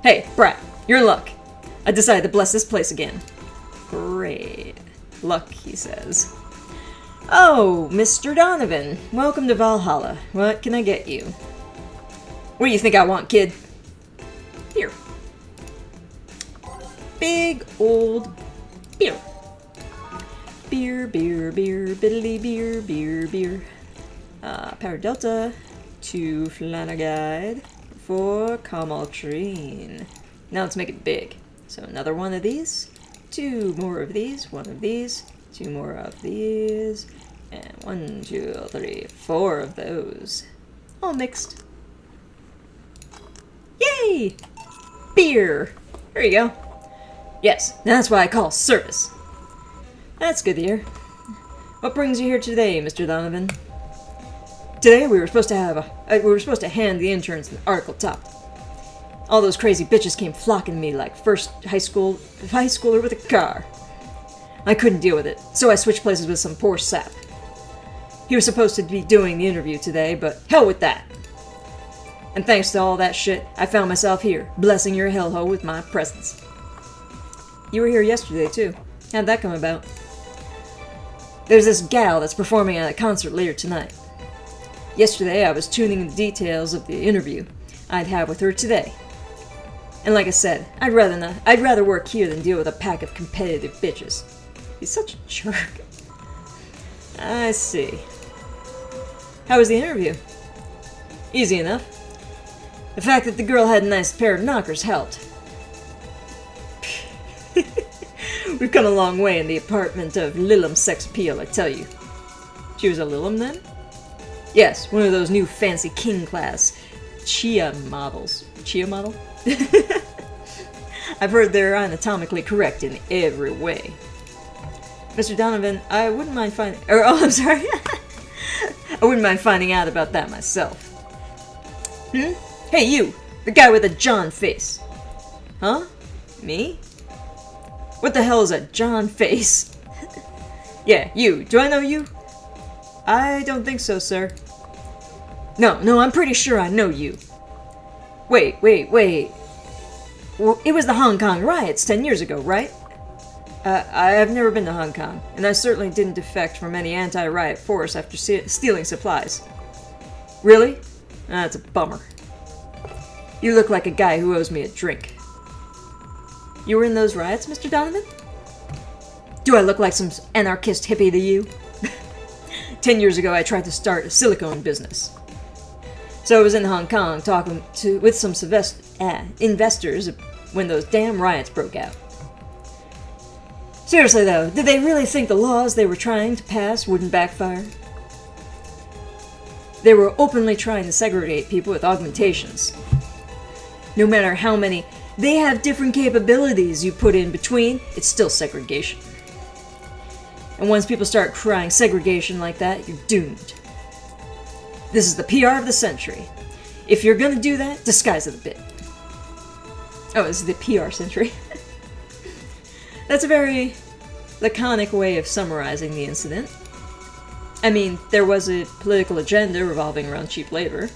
Hey, Brat, you're in luck. I decided to bless this place again. Great. Luck, he says. Oh, Mr. Donovan. Welcome to Valhalla. What can I get you? What do you think I want, kid? Here. Big old beer. Beer, beer, beer, biddly beer, beer, beer. Power Delta. 2 Flanagide. 4 Camaltrine. Now let's make it big. So another one of these. 2 more of these. 1 of these. 2 more of these. And 1, 2, 3, 4 of those. All mixed. Yay! Beer! There you go. Yes, that's what I call service. That's good to hear. What brings you here today, Mr. Donovan? Today we were supposed to hand the interns an article topped. All those crazy bitches came flocking to me like first high schooler with a car. I couldn't deal with it, so I switched places with some poor sap. He was supposed to be doing the interview today, but hell with that. And thanks to all that shit, I found myself here, blessing your hellhole with my presence. You were here yesterday, too. How'd that come about? There's this gal that's performing at a concert later tonight. Yesterday, I was tuning in the details of the interview I'd have with her today. And like I said, I'd rather work here than deal with a pack of competitive bitches. He's such a jerk. I see. How was the interview? Easy enough. The fact that the girl had a nice pair of knockers helped. We've come a long way in the apartment of Lilum sex appeal, I tell you. She was a Lilum, then? Yes, one of those new fancy king class Chia models. Chia model? I've heard they're anatomically correct in every way. Mr. Donovan, I wouldn't mind finding... I'm sorry. I wouldn't mind finding out about that myself. Hey, you! The guy with the John face. Huh? Me? What the hell is a John face? Yeah, you. Do I know you? I don't think so, sir. No, I'm pretty sure I know you. Wait. Well, it was the Hong Kong riots 10 years ago, right? I've never been to Hong Kong, and I certainly didn't defect from any anti-riot force after stealing supplies. Really? That's a bummer. You look like a guy who owes me a drink. You were in those riots, Mr. Donovan? Do I look like some anarchist hippie to you? 10 years ago, I tried to start a silicone business. So I was in Hong Kong talking with some investors when those damn riots broke out. Seriously though, did they really think the laws they were trying to pass wouldn't backfire? They were openly trying to segregate people with augmentations. No matter how many they have different capabilities you put in between, it's still segregation. And once people start crying segregation like that, you're doomed. This is the PR of the century. If you're gonna do that, disguise it a bit. Oh, this is the PR century. That's a very laconic way of summarizing the incident. I mean, there was a political agenda revolving around cheap labor.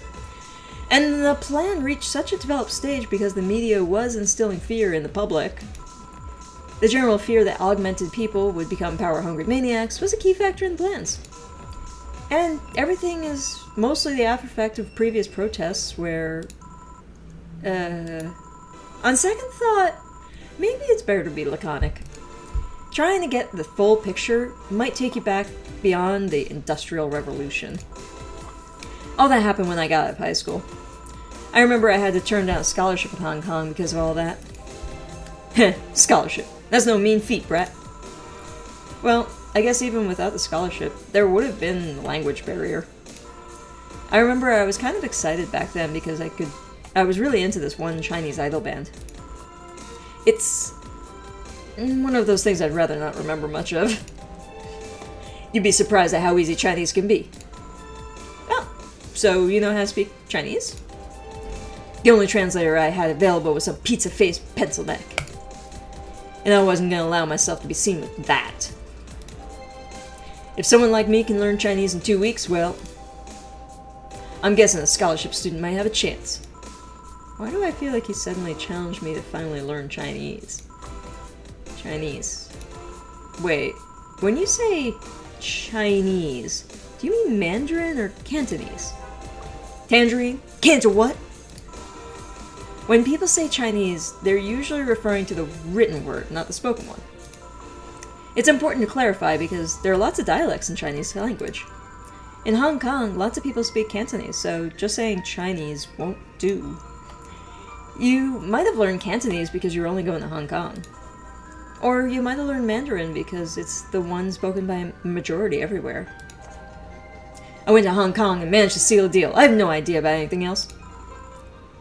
And the plan reached such a developed stage because the media was instilling fear in the public. The general fear that augmented people would become power-hungry maniacs was a key factor in the plans. And everything is mostly the aftereffect of previous protests where, on second thought, maybe it's better to be laconic. Trying to get the full picture might take you back beyond the Industrial Revolution. All that happened when I got out of high school. I remember I had to turn down a scholarship in Hong Kong because of all that. Heh, scholarship. That's no mean feat, Brat. Well, I guess even without the scholarship, there would have been a language barrier. I remember I was kind of excited back then because I was really into this one Chinese idol band. It's one of those things I'd rather not remember much of. You'd be surprised at how easy Chinese can be. Oh, so you know how to speak Chinese? The only translator I had available was some pizza-faced pencil neck. And I wasn't going to allow myself to be seen with that. If someone like me can learn Chinese in 2 weeks, well, I'm guessing a scholarship student might have a chance. Why do I feel like he suddenly challenged me to finally learn Chinese? Chinese. Wait, when you say Chinese, do you mean Mandarin or Cantonese? Tangerine? Canto what? When people say Chinese, they're usually referring to the written word, not the spoken one. It's important to clarify because there are lots of dialects in Chinese language. In Hong Kong, lots of people speak Cantonese, so just saying Chinese won't do. You might have learned Cantonese because you're only going to Hong Kong. Or you might have learned Mandarin because it's the one spoken by a majority everywhere. I went to Hong Kong and managed to seal a deal. I have no idea about anything else.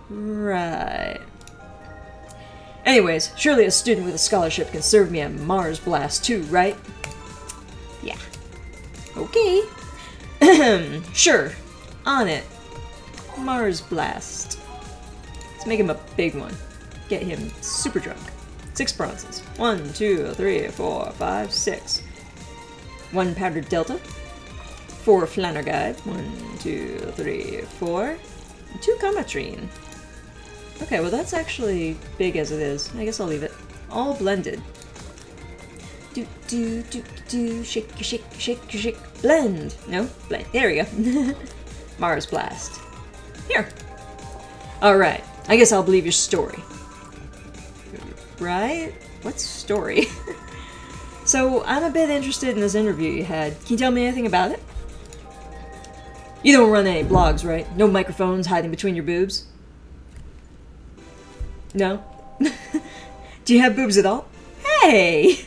Right. Anyways, surely a student with a scholarship can serve me a Mars blast too, right? Yeah. Okay. Sure. On it. Mars blast. Let's make him a big one. Get him super drunk. 6 bronzes. 1, 2, 3, 4, 5, 6. 1 powdered delta. 4 Flannerguide. 1, 2, 3, 4. 2 Comatrine. Okay, well that's actually big as it is. I guess I'll leave it. All blended. Do, do, do, do, shake, shake, shake, shake, blend. No, blend. There we go. Mars Blast. Here. Alright, I guess I'll believe your story. Right? What story? So, I'm a bit interested in this interview you had. Can you tell me anything about it? You don't run any blogs, right? No microphones hiding between your boobs? No? Do you have boobs at all? Hey!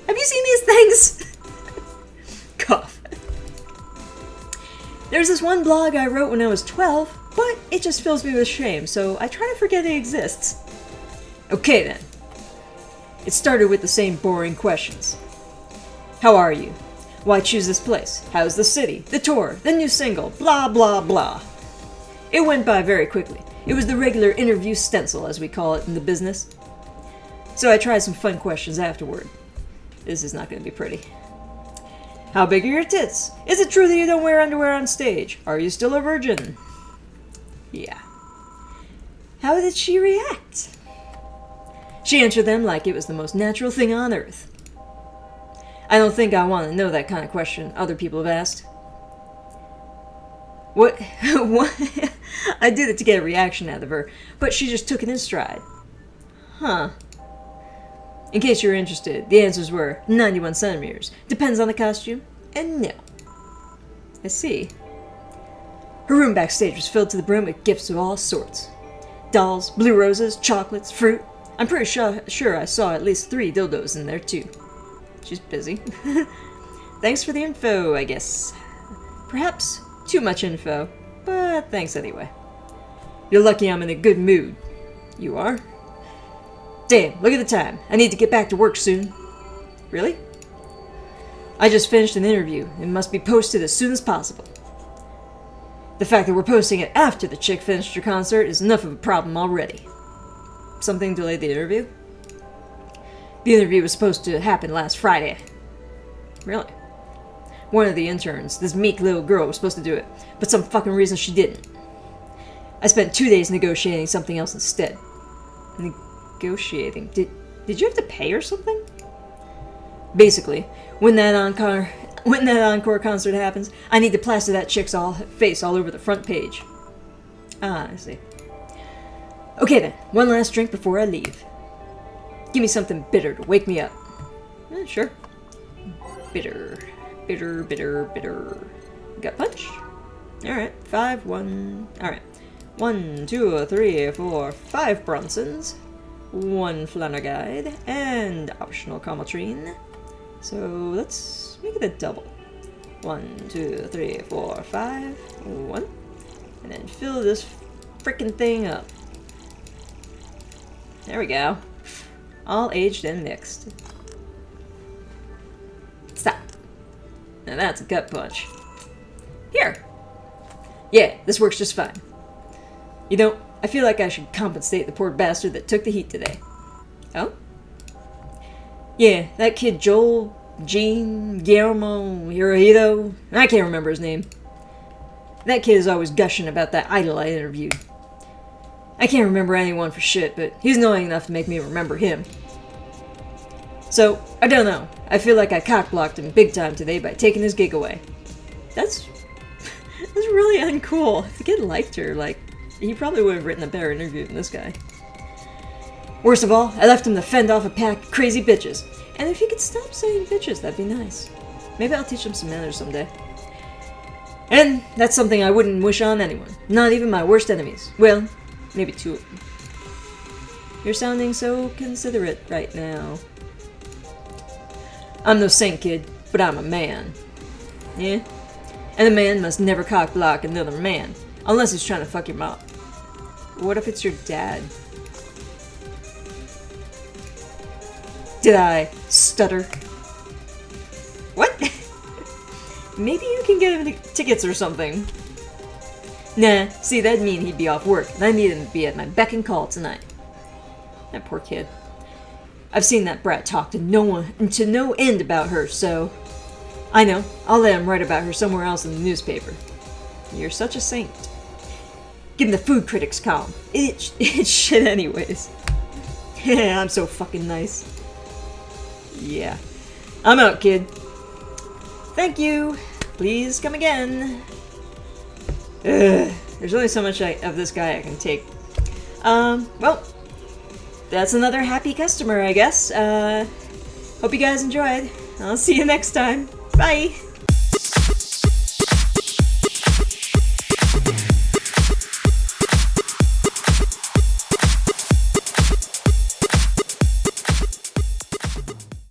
Have you seen these things? Cough. There's this one blog I wrote when I was 12, but it just fills me with shame, so I try to forget it exists. Okay then. It started with the same boring questions. How are you? Why choose this place? How's the city? The tour? The new single? Blah blah blah. It went by very quickly. It was the regular interview stencil, as we call it in the business. So I tried some fun questions afterward. This is not going to be pretty. How big are your tits? Is it true that you don't wear underwear on stage? Are you still a virgin? Yeah. How did she react? She answered them like it was the most natural thing on earth. I don't think I want to know that kind of question other people have asked. What? What? I did it to get a reaction out of her, but she just took it in stride. Huh. In case you're interested, the answers were 91 centimeters, depends on the costume, and no. I see. Her room backstage was filled to the brim with gifts of all sorts. Dolls, blue roses, chocolates, fruit. I'm pretty sure I saw at least 3 dildos in there too. She's busy. Thanks for the info, I guess. Perhaps too much info, but thanks anyway. You're lucky I'm in a good mood. You are? Damn, look at the time. I need to get back to work soon. Really? I just finished an interview. It must be posted as soon as possible. The fact that we're posting it after the chick finished her concert is enough of a problem already. Something delayed the interview? The interview was supposed to happen last Friday. Really? One of the interns, this meek little girl, was supposed to do it, but some fucking reason she didn't. I spent 2 days negotiating something else instead. Negotiating? Did you have to pay or something? Basically, when that encore concert happens, I need to plaster that chick's face all over the front page. Ah, I see. Okay then, one last drink before I leave. Give me something bitter to wake me up. Sure. Bitter. Bitter, bitter, bitter. Gut punch? Alright, 5, 1... Alright. 1, 2, 3, 4, 5 Bronsons. 1 Flannerguide. And optional Comatrine. So let's make it a double. 1, 2, 3, 4, 5. 1. And then fill this frickin' thing up. There we go. All aged and mixed. Stop. Now that's a gut punch. Here. Yeah, this works just fine. You know, I feel like I should compensate the poor bastard that took the heat today. Oh? Yeah, that kid Joel, Gene, Guillermo, Hirohito, I can't remember his name. That kid is always gushing about that idol I interviewed. I can't remember anyone for shit, but he's annoying enough to make me remember him. So, I don't know. I feel like I cock-blocked him big time today by taking his gig away. That's really uncool. If the kid liked her, like, he probably would have written a better interview than this guy. Worst of all, I left him to fend off a pack of crazy bitches. And if he could stop saying bitches, that'd be nice. Maybe I'll teach him some manners someday. And that's something I wouldn't wish on anyone. Not even my worst enemies. Well, maybe two of them. You're sounding so considerate right now. I'm no saint, kid, but I'm a man. Yeah? And a man must never cock-block another man, unless he's trying to fuck your mom. What if it's your dad? Did I stutter? What? Maybe you can get him tickets or something. Nah, see, that'd mean he'd be off work, and I need him to be at my beck and call tonight. That poor kid. I've seen that brat talk to no end about her, so... I know, I'll let him write about her somewhere else in the newspaper. You're such a saint. Give him the food critics column. It's shit anyways. I'm so fucking nice. Yeah. I'm out, kid. Thank you. Please come again. Ugh. There's only so much of this guy I can take. Well, that's another happy customer, I guess. Hope you guys enjoyed. I'll see you next time. Bye!